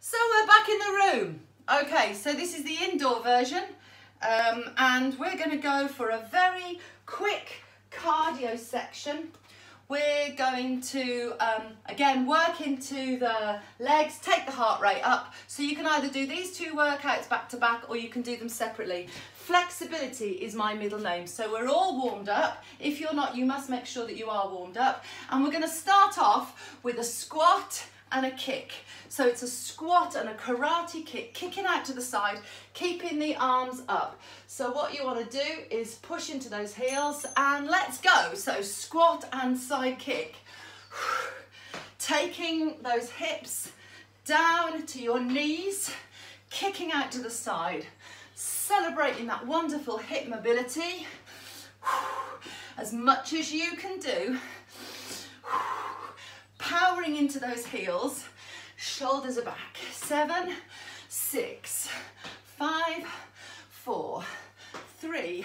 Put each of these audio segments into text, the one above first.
So we're back in the room. Okay, so this is the indoor version, and we're going to go for a very quick cardio section. We're going to, again, work into the legs, take the heart rate up. So you can either do these two workouts back to back or you can do them separately. Flexibility is my middle name. So we're all warmed up. If you're not, you must make sure that you are warmed up. And we're going to start off with a squat and a kick. So it's a squat and a karate kick, kicking out to the side, keeping the arms up. So what you want to do is push into those heels and let's go. So squat and side kick. Taking those hips down to your knees, kicking out to the side, celebrating that wonderful hip mobility as much as you can do. Powering into those heels, shoulders are back. 7, 6, 5, 4, 3,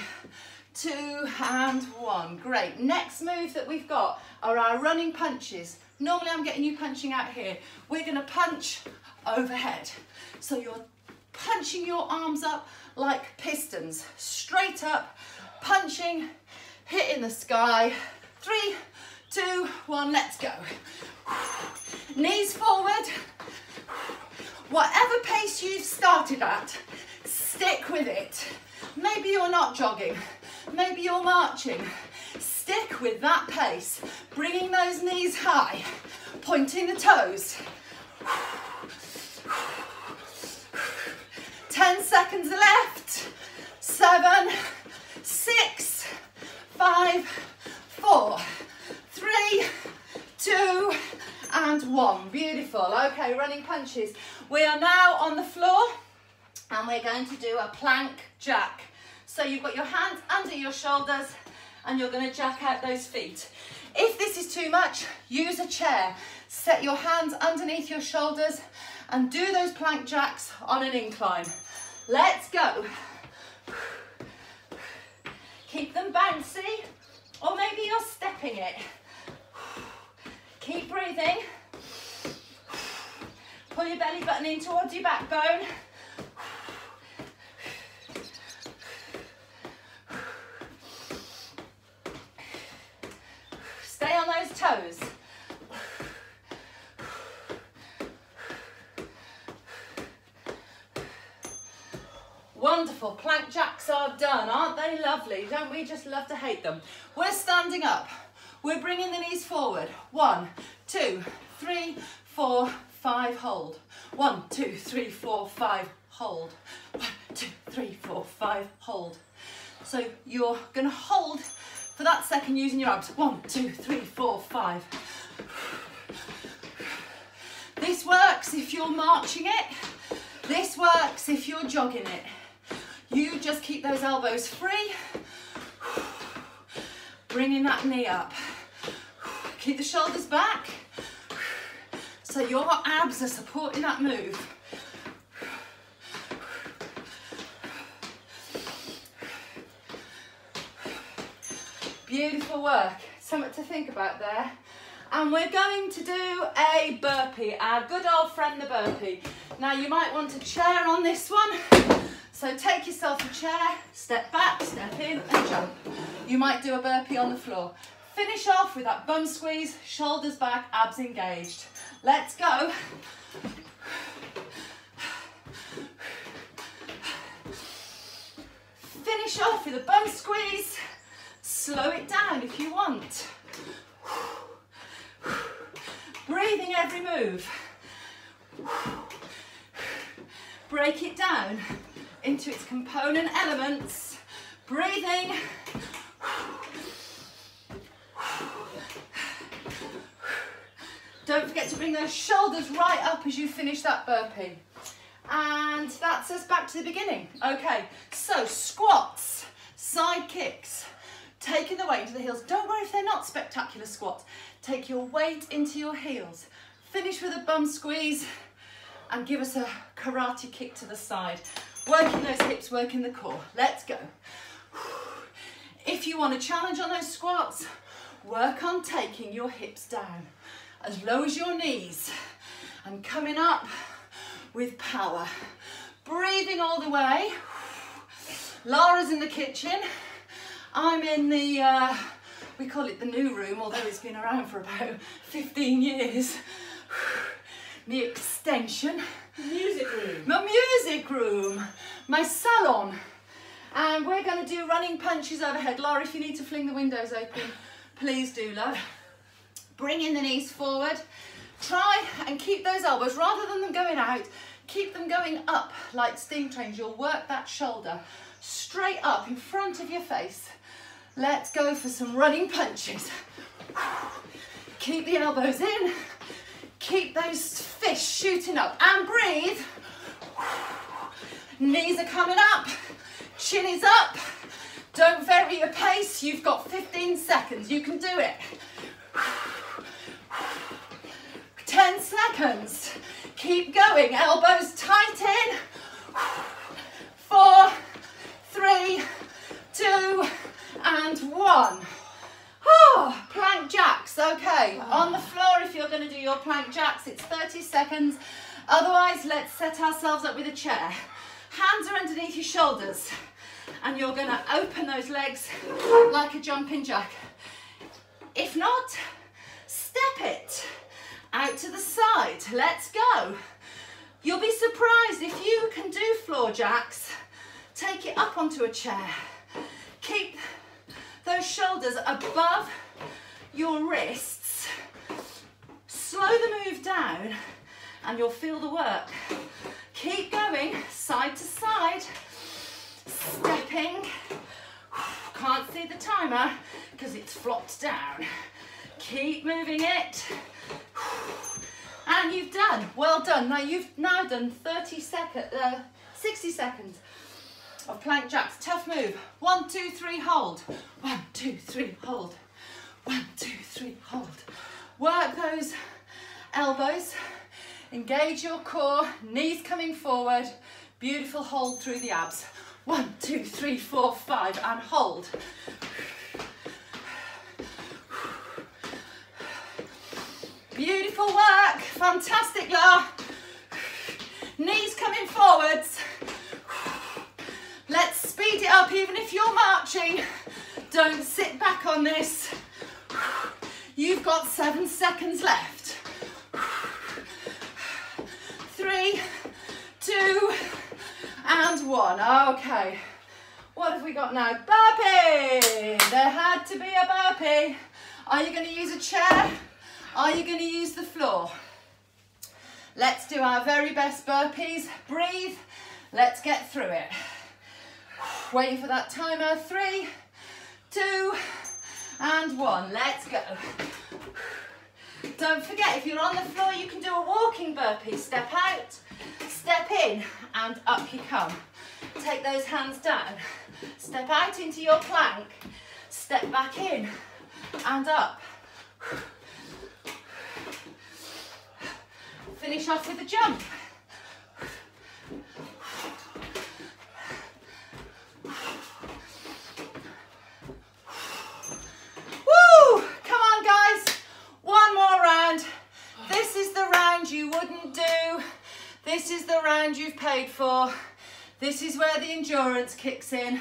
2 and 1. Great. Next move that we've got are our running punches. Normally I'm getting you punching out here. We're going to punch overhead. So you're punching your arms up like pistons, straight up, punching, hitting the sky. 3, 2, 1, let's go. Knees forward. Whatever pace you've started at, stick with it. Maybe you're not jogging, maybe you're marching. Stick with that pace, bringing those knees high, pointing the toes. 10 seconds left. 7, 6, 5, 4, 3, 2 and 1. Beautiful. Okay, running punches. We are now on the floor and we're going to do a plank jack. So you've got your hands under your shoulders and you're going to jack out those feet. If this is too much, use a chair. Set your hands underneath your shoulders and do those plank jacks on an incline. Let's go. Keep them bouncy, or maybe you're stepping it. Keep breathing. Pull your belly button in towards your backbone. Stay on those toes. Wonderful, plank jacks are done. Aren't they lovely? Don't we just love to hate them? We're standing up. We're bringing the knees forward. 1, 2, 3, 4, 5, hold. 1, 2, 3, 4, 5, hold. 1, 2, 3, 4, 5, hold. So you're going to hold for that second using your abs. 1, 2, 3, 4, 5. This works if you're marching it. This works if you're jogging it. You just keep those elbows free. Bringing that knee up. Keep the shoulders back. So your abs are supporting that move. Beautiful work. Something to think about there. And we're going to do a burpee, our good old friend the burpee. Now you might want a chair on this one. So take yourself a chair, step back, step in and jump. You might do a burpee on the floor. Finish off with that bum squeeze, shoulders back, abs engaged. Let's go. Finish off with a bum squeeze. Slow it down if you want. Breathing every move. Break it down into its component elements. Breathing. Don't forget to bring those shoulders right up as you finish that burpee. And that's us back to the beginning. Okay, so squats, side kicks, taking the weight into the heels. Don't worry if they're not spectacular squats. Take your weight into your heels. Finish with a bum squeeze and give us a karate kick to the side. Working those hips, working the core. Let's go. If you want a challenge on those squats, work on taking your hips down as low as your knees and coming up with power. Breathing all the way. Lara's in the kitchen. I'm in the, we call it the new room, although it's been around for about 15 years. The extension. Music room. My music room. My salon. And we're going to do running punches overhead. Lara, if you need to fling the windows open, please do, love. Bringing the knees forward. Try and keep those elbows, rather than them going out, keep them going up like steam trains. You'll work that shoulder straight up in front of your face. Let's go for some running punches. Keep the elbows in. Keep those fists shooting up and breathe. Knees are coming up. Chin is up. Don't vary your pace. You've got 15 seconds. You can do it. 10 seconds. Keep going. Elbows tight in. 4, 3, 2, and 1. Oh, plank jacks. Okay, on the floor if you're going to do your plank jacks, it's 30 seconds. Otherwise, let's set ourselves up with a chair. Hands are underneath your shoulders. And you're going to open those legs like a jumping jack. If not, step it out to the side. Let's go. You'll be surprised if you can do floor jacks. Take it up onto a chair. Keep those shoulders above your wrists. Slow the move down and you'll feel the work. Keep going side to side. Stepping. Can't see the timer because it's flopped down. Keep moving it. And you've done. Well done. Now you've done 60 seconds of plank jacks. Tough move. 1, 2, 3, hold. 1, 2, 3, hold. 1, 2, 3, hold. Work those elbows. Engage your core. Knees coming forward. Beautiful hold through the abs. 1, 2, 3, 4, 5, and hold. Beautiful work. Fantastic, La. Knees coming forwards. Let's speed it up, even if you're marching. Don't sit back on this. You've got 7 seconds left. 3, 2, and 1. Okay. What have we got now? Burpee. There had to be a burpee. Are you going to use a chair? Are you going to use the floor? Let's do our very best burpees. Breathe. Let's get through it. Waiting for that timer. 3, 2, and 1. Let's go. Don't forget, if you're on the floor, you can do a walking burpee. Step out, step in, and up you come. Take those hands down. Step out into your plank. Step back in, and up. Finish off with a jump. Woo! Come on, guys. One more round. This is the round you wouldn't do. This is the round you've paid for. This is where the endurance kicks in.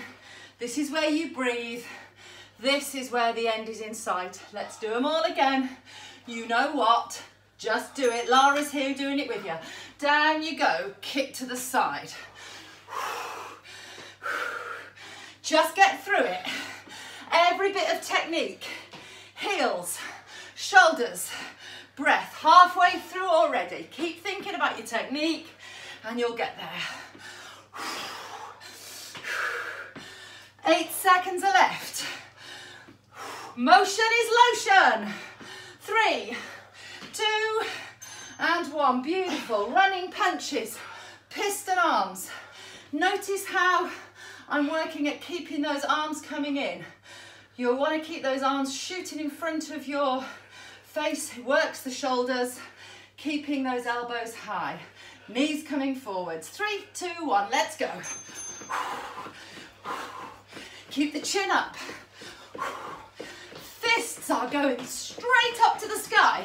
This is where you breathe. This is where the end is in sight. Let's do them all again. You know what? Just do it. Lara's here doing it with you. Down you go. Kick to the side. Just get through it. Every bit of technique. Heels, shoulders, breath. Halfway through already. Keep thinking about your technique and you'll get there. 8 seconds are left. Motion is lotion. 3, 2, and 1. Beautiful. Running punches, piston arms. Notice how I'm working at keeping those arms coming in. You'll want to keep those arms shooting in front of your face. It works the shoulders, keeping those elbows high. Knees coming forwards. 3, 2, 1. Let's go. Keep the chin up. Fists are going straight up to the sky.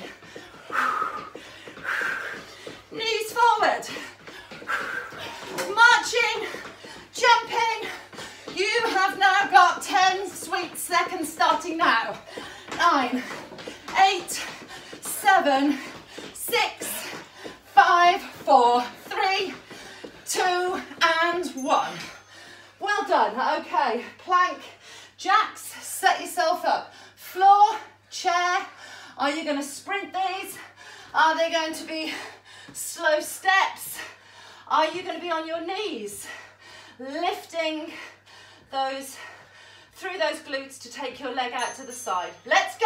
Knees forward. Jumping. You have now got 10 sweet seconds starting now. 9, 8, 7, 6, 5, 4, 3, 2, and 1. Well done. Okay, plank, jacks, set yourself up. Floor, chair. Are you going to sprint these? Are they going to be slow steps? Are you going to be on your knees, lifting those through those glutes to take your leg out to the side? Let's go.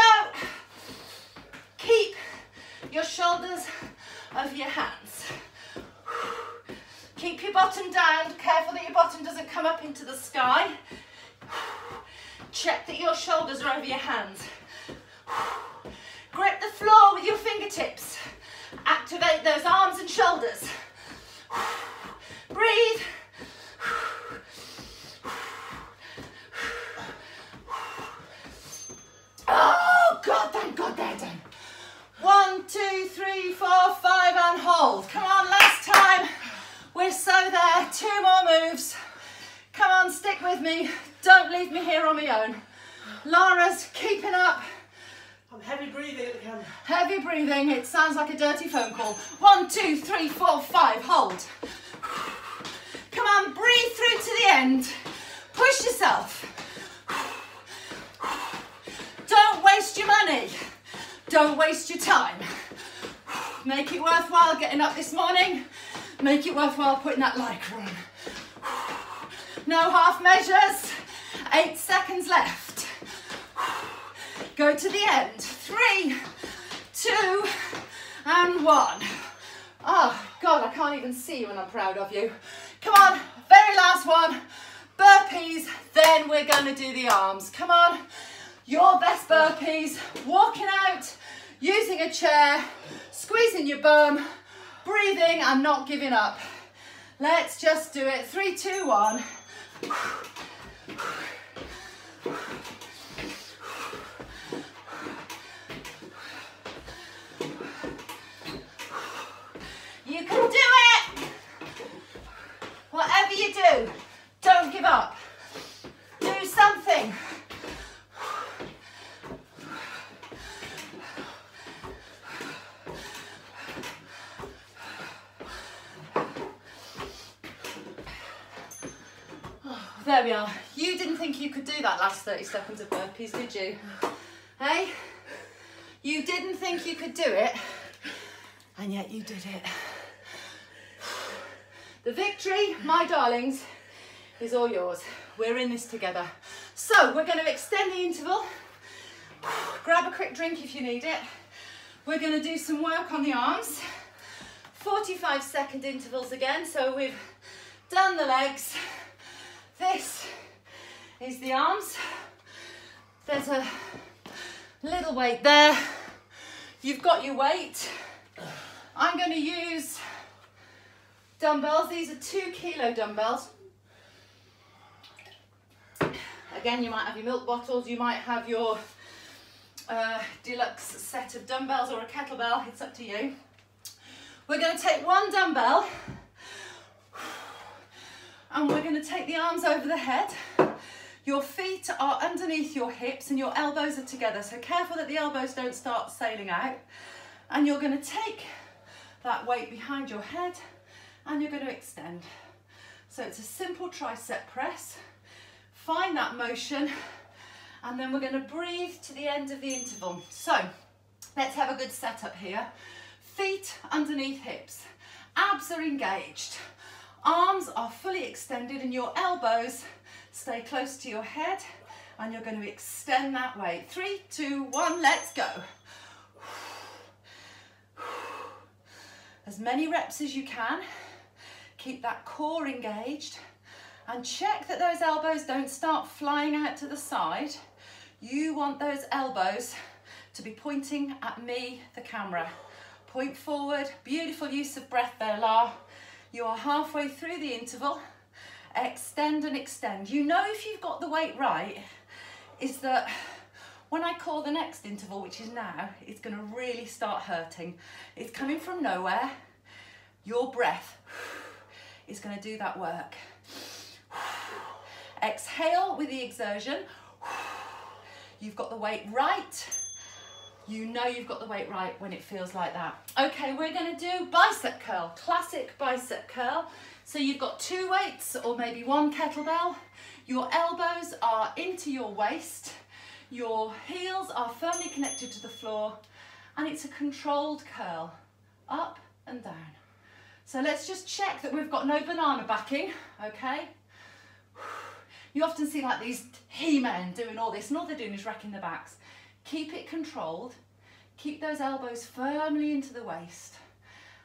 Keep your shoulders over your hands. Keep your bottom down. Careful that your bottom doesn't come up into the sky. Check that your shoulders are over your hands. Grip the floor with your fingertips. Activate those arms and shoulders. Breathe. Oh God, thank God they're done. 1, 2, 3, 4, 5 and hold. Come on, last time. We're so there. 2 more moves. Come on, stick with me. Don't leave me here on my own. Laura's keeping up. I'm heavy breathing at the camera. Heavy breathing. It sounds like a dirty phone call. 1, 2, 3, 4, 5. Hold. Come on, breathe through to the end. Push yourself. Don't waste your money. Don't waste your time. Make it worthwhile getting up this morning. Make it worthwhile putting that lycra on. No half measures. 8 seconds left. Go to the end. 3, 2, and 1. Oh God, I can't even see you and I'm proud of you. Come on, very last one. Burpees, then we're gonna do the arms. Come on, your best burpees. Walking out, using a chair, squeezing your bum, breathing and not giving up. Let's just do it. 3, 2, 1. You can do it! Whatever you do, don't give up. Do something. There we are. You didn't think you could do that last 30 seconds of burpees, did you? Hey? You didn't think you could do it, and yet you did it. The victory, my darlings, is all yours. We're in this together. So we're going to extend the interval. Grab a quick drink if you need it. We're going to do some work on the arms. 45-second intervals again. So we've done the legs. This is the arms. There's a little weight there. You've got your weight. I'm going to use dumbbells. These are 2 kilo dumbbells. Again, you might have your milk bottles. You might have your deluxe set of dumbbells or a kettlebell. It's up to you. We're going to take 1 dumbbell. And we're going to take the arms over the head. Your feet are underneath your hips and your elbows are together. So careful that the elbows don't start sailing out. And you're going to take that weight behind your head and you're going to extend. So it's a simple tricep press. Find that motion. And then we're going to breathe to the end of the interval. So let's have a good setup here. Feet underneath hips. Abs are engaged. Arms are fully extended and your elbows stay close to your head and you're going to extend that way. 3, 2, 1, let's go. As many reps as you can. Keep that core engaged and check that those elbows don't start flying out to the side. You want those elbows to be pointing at me, the camera. Point forward. Beautiful use of breath there, Lar. You are halfway through the interval. Extend and extend. You know if you've got the weight right, is that when I call the next interval, which is now, it's going to really start hurting. It's coming from nowhere. Your breath is going to do that work. Exhale with the exertion. You've got the weight right. You know you've got the weight right when it feels like that. Okay, we're going to do bicep curl, classic bicep curl. So you've got 2 weights or maybe 1 kettlebell. Your elbows are into your waist. Your heels are firmly connected to the floor, and it's a controlled curl, up and down. So let's just check that we've got no banana backing, okay? You often see like these he-men doing all this, and all they're doing is racking their backs. Keep it controlled. Keep those elbows firmly into the waist.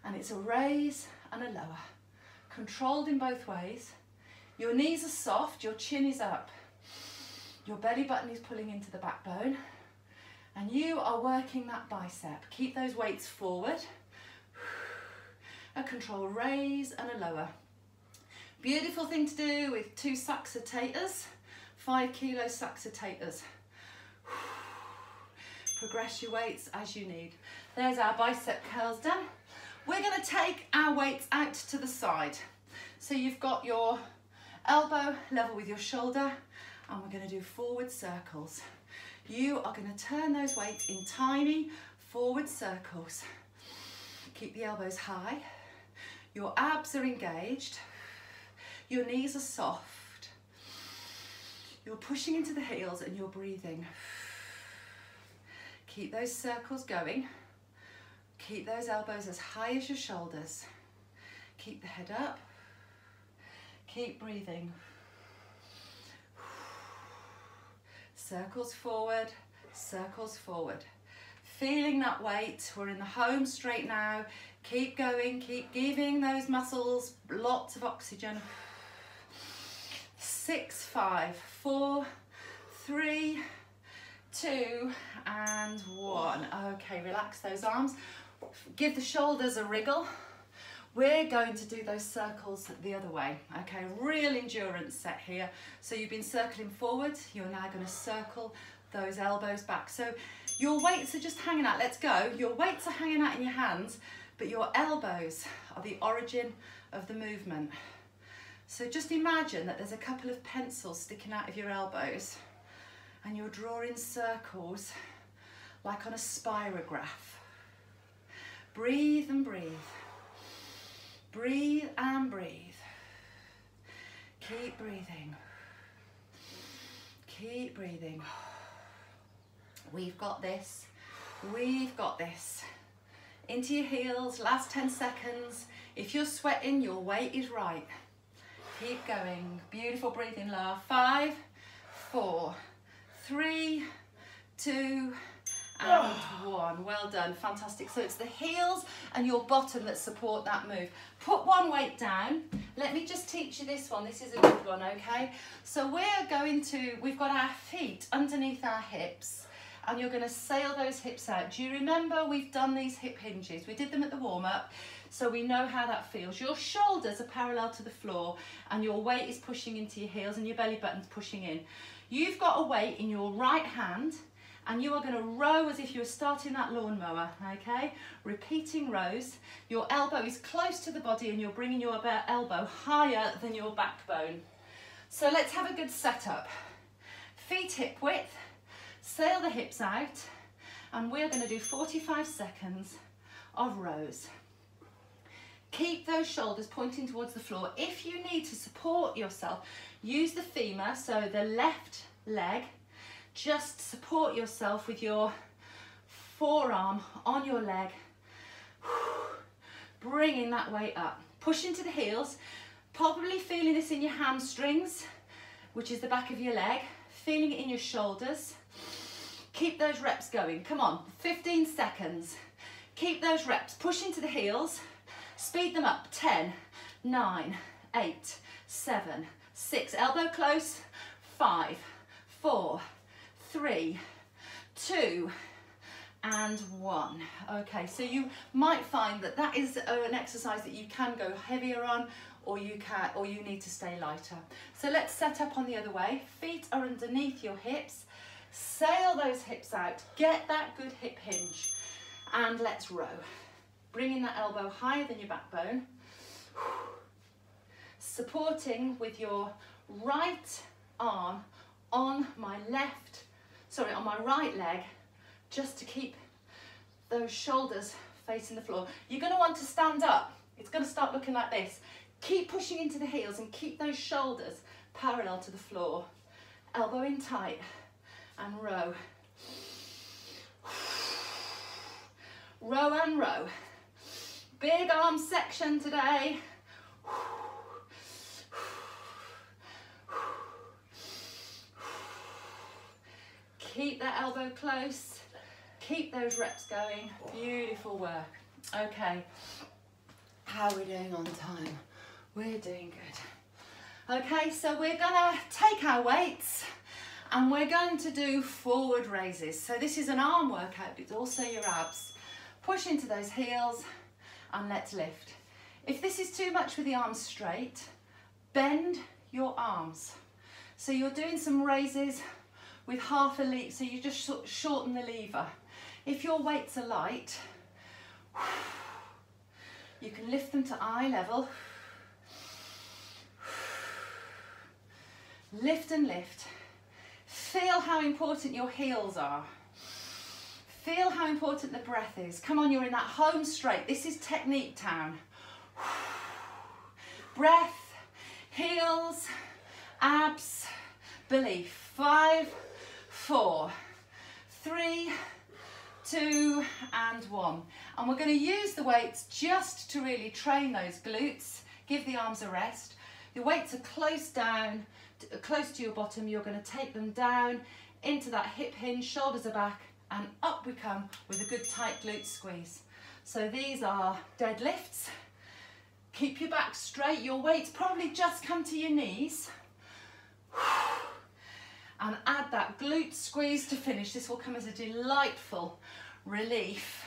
And it's a raise and a lower. Controlled in both ways. Your knees are soft, your chin is up. Your belly button is pulling into the backbone. And you are working that bicep. Keep those weights forward. A controlled raise and a lower. Beautiful thing to do with 2 saxotators, 5 kilo saxotators. Progress your weights as you need. There's our bicep curls done. We're going to take our weights out to the side. So you've got your elbow level with your shoulder, and we're going to do forward circles. You are going to turn those weights in tiny forward circles. Keep the elbows high. Your abs are engaged. Your knees are soft. You're pushing into the heels and you're breathing. Keep those circles going. Keep those elbows as high as your shoulders. Keep the head up. Keep breathing. Circles forward, circles forward. Feeling that weight. We're in the home straight now. Keep going, keep giving those muscles lots of oxygen. 6, 5, 4, 3, 2 and 1. Okay, relax those arms. Give the shoulders a wriggle. We're going to do those circles the other way. Okay, real endurance set here. So you've been circling forward. You're now going to circle those elbows back. So your weights are just hanging out. Let's go. Your weights are hanging out in your hands, but your elbows are the origin of the movement. So just imagine that there's a couple of pencils sticking out of your elbows, and you're drawing circles like on a spirograph. Breathe and breathe. Breathe and breathe. Keep breathing. Keep breathing. We've got this. We've got this. Into your heels, last 10 seconds. If you're sweating, your weight is right. Keep going. Beautiful breathing, Laura. 5, 4, 3, 2, and 1. Well done, fantastic. So it's the heels and your bottom that support that move. Put one weight down. Let me just teach you this one. This is a good one, okay? So we've got our feet underneath our hips, and you're going to sail those hips out. Do you remember we've done these hip hinges? We did them at the warm-up, so we know how that feels. Your shoulders are parallel to the floor, and your weight is pushing into your heels, and your belly button's pushing in. You've got a weight in your right hand, and you are going to row as if you were starting that lawnmower, okay? Repeating rows. Your elbow is close to the body and you're bringing your elbow higher than your backbone. So let's have a good setup. Feet hip width, sail the hips out, and we're going to do 45 seconds of rows. Keep those shoulders pointing towards the floor. If you need to support yourself, use the femur, so the left leg. Just support yourself with your forearm on your leg, bringing that weight up. Push into the heels, probably feeling this in your hamstrings, which is the back of your leg, feeling it in your shoulders. Keep those reps going. Come on, 15 seconds. Keep those reps. Push into the heels, speed them up. 10, 9, 8, 7, 6. Elbow close. 5, 4, 3, 2, and 1. Okay, so you might find that that is an exercise that you can go heavier on, or you need to stay lighter. So let's set up on the other way. Feet are underneath your hips. Sail those hips out. Get that good hip hinge, and let's row. Bringing that elbow higher than your backbone. Supporting with your right arm on my on my right leg, just to keep those shoulders facing the floor. You're going to want to stand up. It's going to start looking like this. Keep pushing into the heels and keep those shoulders parallel to the floor. Elbow in tight and row. Row and row. Big arm section today. Keep that elbow close. Keep those reps going. Beautiful work. Okay. How are we doing on time? We're doing good. Okay, so we're gonna take our weights and we're going to do forward raises. So this is an arm workout, but it's also your abs. Push into those heels and let's lift. If this is too much with the arms straight, bend your arms. So you're doing some raises with half a lever, so you just shorten the lever. If your weights are light, you can lift them to eye level. Lift and lift. Feel how important your heels are. Feel how important the breath is. Come on, you're in that home straight. This is technique town. Breath, heels, abs, belief. 5, 4, 3, 2 and 1. And we're going to use the weights just to really train those glutes. Give the arms a rest. The weights are close down, close to your bottom. You're going to take them down into that hip hinge, shoulders are back, and up we come with a good tight glute squeeze. So these are deadlifts. Keep your back straight. Your weights probably just come to your knees. And add that glute squeeze to finish. This will come as a delightful relief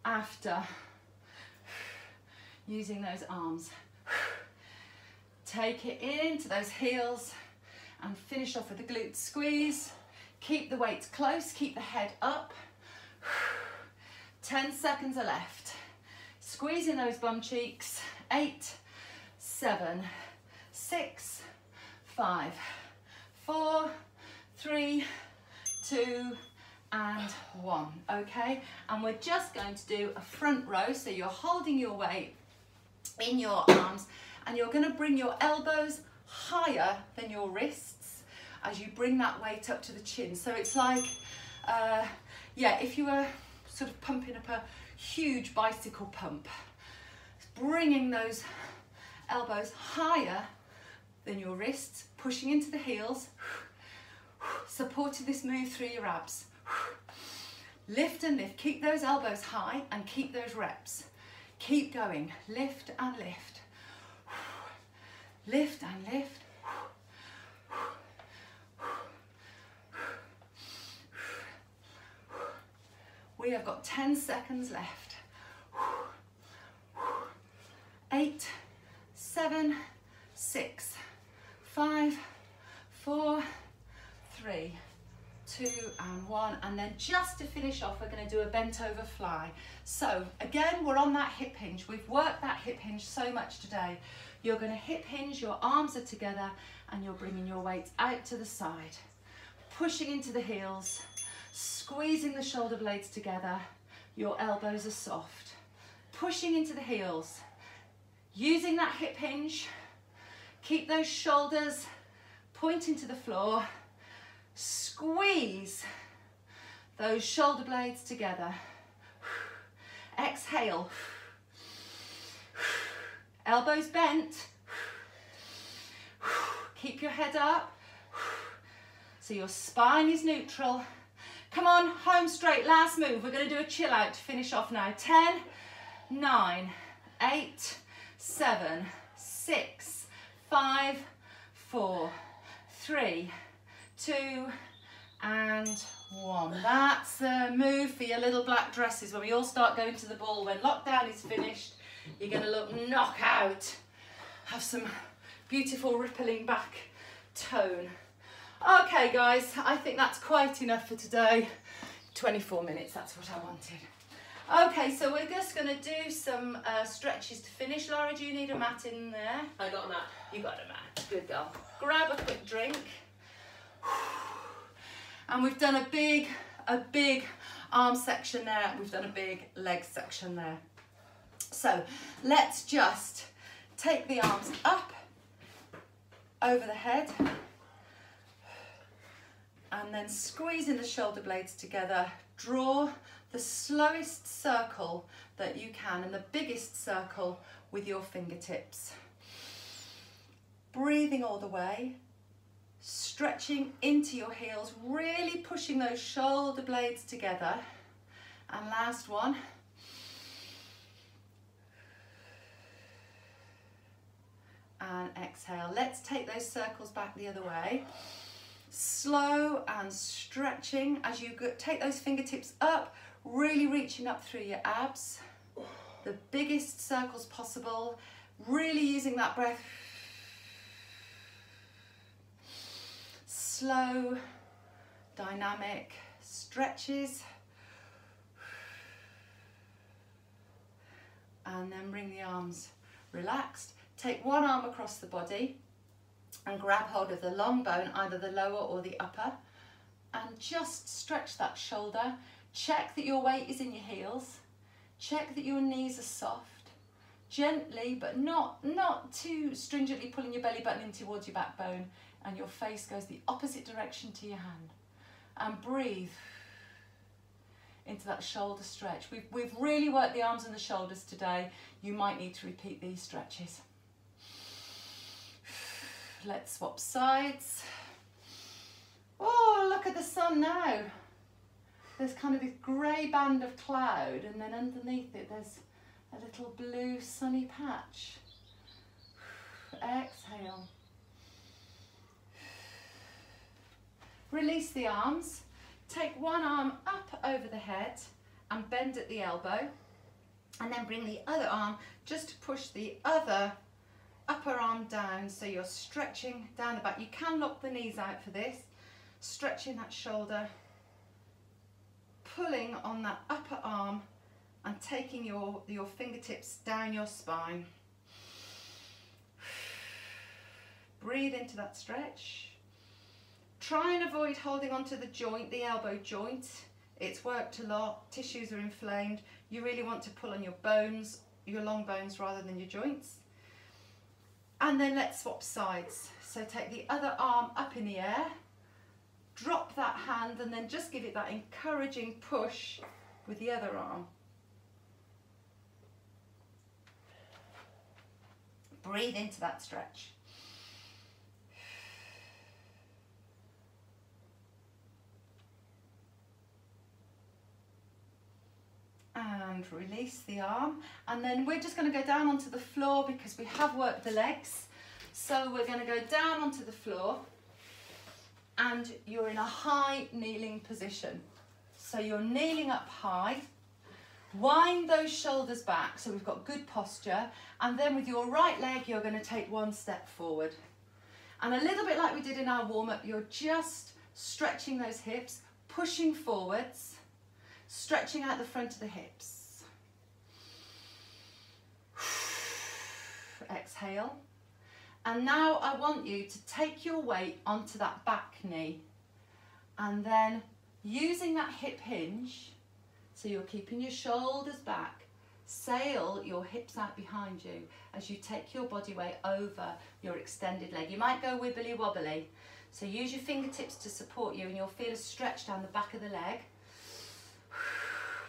after using those arms. Take it into those heels and finish off with a glute squeeze. Keep the weights close, keep the head up. 10 seconds are left. Squeezing those bum cheeks. 8, 7, 6, 5, 4, 3, 2 and 1. Okay, and we're just going to do a front row, so you're holding your weight in your arms and you're going to bring your elbows higher than your wrists as you bring that weight up to the chin. So it's like yeah, if you were sort of pumping up a huge bicycle pump, bringing those elbows higher than your wrists, pushing into the heels, supporting this move through your abs. Lift and lift. Keep those elbows high and keep those reps. Keep going. Lift and lift. Lift and lift. We have got 10 seconds left. 8, 7, 6, 5, 4, 3, 2 and 1. And then just to finish off, we're going to do a bent over fly. So again, we're on that hip hinge. We've worked that hip hinge so much today. You're going to hip hinge, your arms are together and you're bringing your weights out to the side, pushing into the heels, squeezing the shoulder blades together. Your elbows are soft, pushing into the heels, using that hip hinge. Keep those shoulders pointing to the floor. Squeeze those shoulder blades together. Exhale. Elbows bent. Keep your head up so your spine is neutral. Come on, home straight, last move. We're going to do a chill out to finish off now. 10, 9, 8, 7, 6, 5, 4, 3, 2 and 1. That's a move for your little black dresses when we all start going to the ball. When lockdown is finished, you're going to look knockout. Have some beautiful rippling back tone. Okay guys, I think that's quite enough for today. 24 minutes, that's what I wanted. Okay, so we're just going to do some stretches to finish. Laura, do you need a mat in there? I got a mat. You got a mat. Good girl. Grab a quick drink. And we've done a big arm section there. We've done a big leg section there. So let's just take the arms up over the head and then squeezing the shoulder blades together. Draw the slowest circle that you can and the biggest circle with your fingertips. Breathing all the way, stretching into your heels, really pushing those shoulder blades together. And last one. And exhale. Let's take those circles back the other way. Slow and stretching as you take those fingertips up, really reaching up through your abs. The biggest circles possible, really using that breath. Slow, dynamic stretches. And then bring the arms relaxed. Take one arm across the body and grab hold of the long bone, either the lower or the upper, and just stretch that shoulder. Check that your weight is in your heels. Check that your knees are soft. Gently, but not too stringently pulling your belly button in towards your backbone, and your face goes the opposite direction to your hand. And breathe into that shoulder stretch. We've really worked the arms and the shoulders today. You might need to repeat these stretches. Let's swap sides. Oh, look at the sun now. There's kind of this grey band of cloud, and then underneath it there's a little blue sunny patch. Exhale. Release the arms. Take one arm up over the head and bend at the elbow, and then bring the other arm just to push the other upper arm down, so you're stretching down the back. You can lock the knees out for this, stretching that shoulder, pulling on that upper arm and taking your fingertips down your spine. Breathe into that stretch. Try and avoid holding onto the joint, the elbow joint. It's worked a lot, tissues are inflamed. You really want to pull on your bones, your long bones, rather than your joints. And then let's swap sides. So take the other arm up in the air, drop that hand, and then just give it that encouraging push with the other arm. Breathe into that stretch. And release the arm, and then we're just going to go down onto the floor because we have worked the legs. So we're going to go down onto the floor, and you're in a high kneeling position. So you're kneeling up high. Wind those shoulders back so we've got good posture, and then with your right leg you're going to take one step forward. And a little bit like we did in our warm-up, you're just stretching those hips, pushing forwards, stretching out the front of the hips. Exhale. And now I want you to take your weight onto that back knee, and then using that hip hinge, so you're keeping your shoulders back, sail your hips out behind you as you take your body weight over your extended leg. You might go wibbly wobbly, so use your fingertips to support you, and you'll feel a stretch down the back of the leg.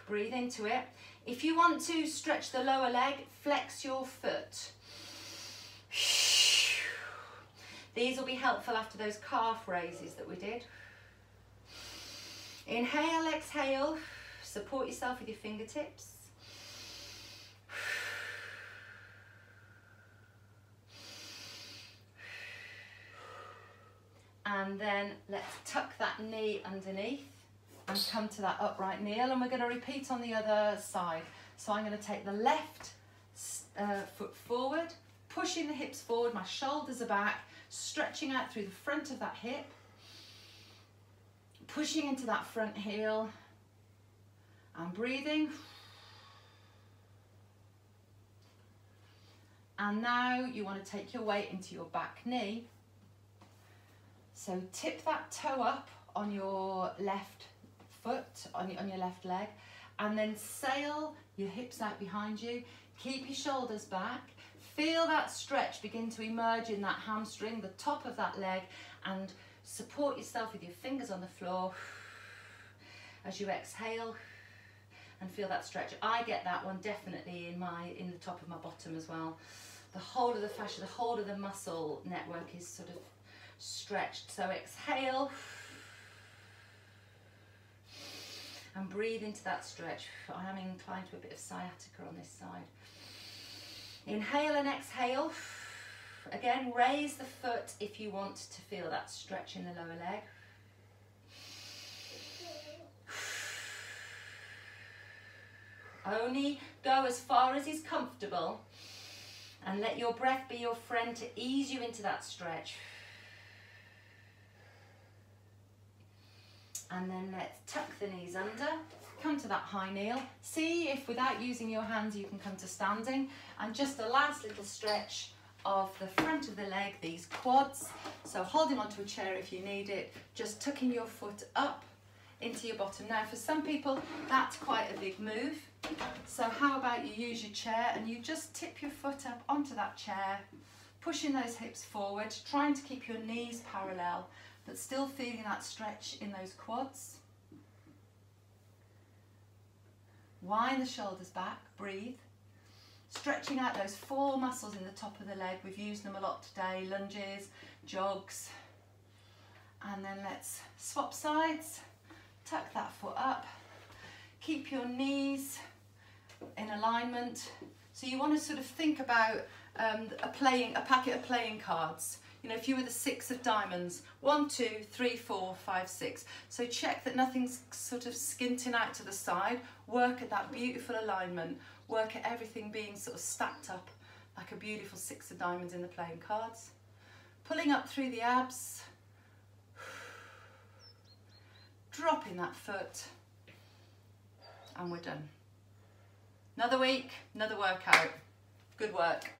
Breathe into it. If you want to stretch the lower leg, flex your foot. These will be helpful after those calf raises that we did. Inhale, exhale, support yourself with your fingertips. And then let's tuck that knee underneath and come to that upright kneel, and we're going to repeat on the other side. So I'm going to take the left foot forward, pushing the hips forward, my shoulders are back, stretching out through the front of that hip, pushing into that front heel, and breathing. And now you want to take your weight into your back knee. So tip that toe up on your left foot, on your left leg, and then sail your hips out behind you. Keep your shoulders back. Feel that stretch begin to emerge in that hamstring, the top of that leg, and support yourself with your fingers on the floor as you exhale and feel that stretch. I get that one definitely in the top of my bottom as well. The whole of the fascia, the whole of the muscle network is sort of stretched. So exhale and breathe into that stretch. I am inclined to a bit of sciatica on this side. Inhale and exhale. Again, raise the foot if you want to feel that stretch in the lower leg. Only go as far as is comfortable and let your breath be your friend to ease you into that stretch. And then let's tuck the knees under, come to that high kneel. See if without using your hands you can come to standing, and just a last little stretch of the front of the leg, these quads. So holding onto a chair if you need it, just tucking your foot up into your bottom. Now for some people that's quite a big move, so how about you use your chair and you just tip your foot up onto that chair, pushing those hips forward, trying to keep your knees parallel but still feeling that stretch in those quads. Wind the shoulders back, breathe. Stretching out those 4 muscles in the top of the leg. We've used them a lot today, lunges, jogs. And then let's swap sides, tuck that foot up. Keep your knees in alignment. So you want to sort of think about a packet of playing cards. You know, if you were the 6 of diamonds, 1, 2, 3, 4, 5, 6. So check that nothing's sort of skinting out to the side. Work at that beautiful alignment. Work at everything being sort of stacked up like a beautiful 6 of diamonds in the playing cards. Pulling up through the abs. Dropping that foot. And we're done. Another week, another workout. Good work.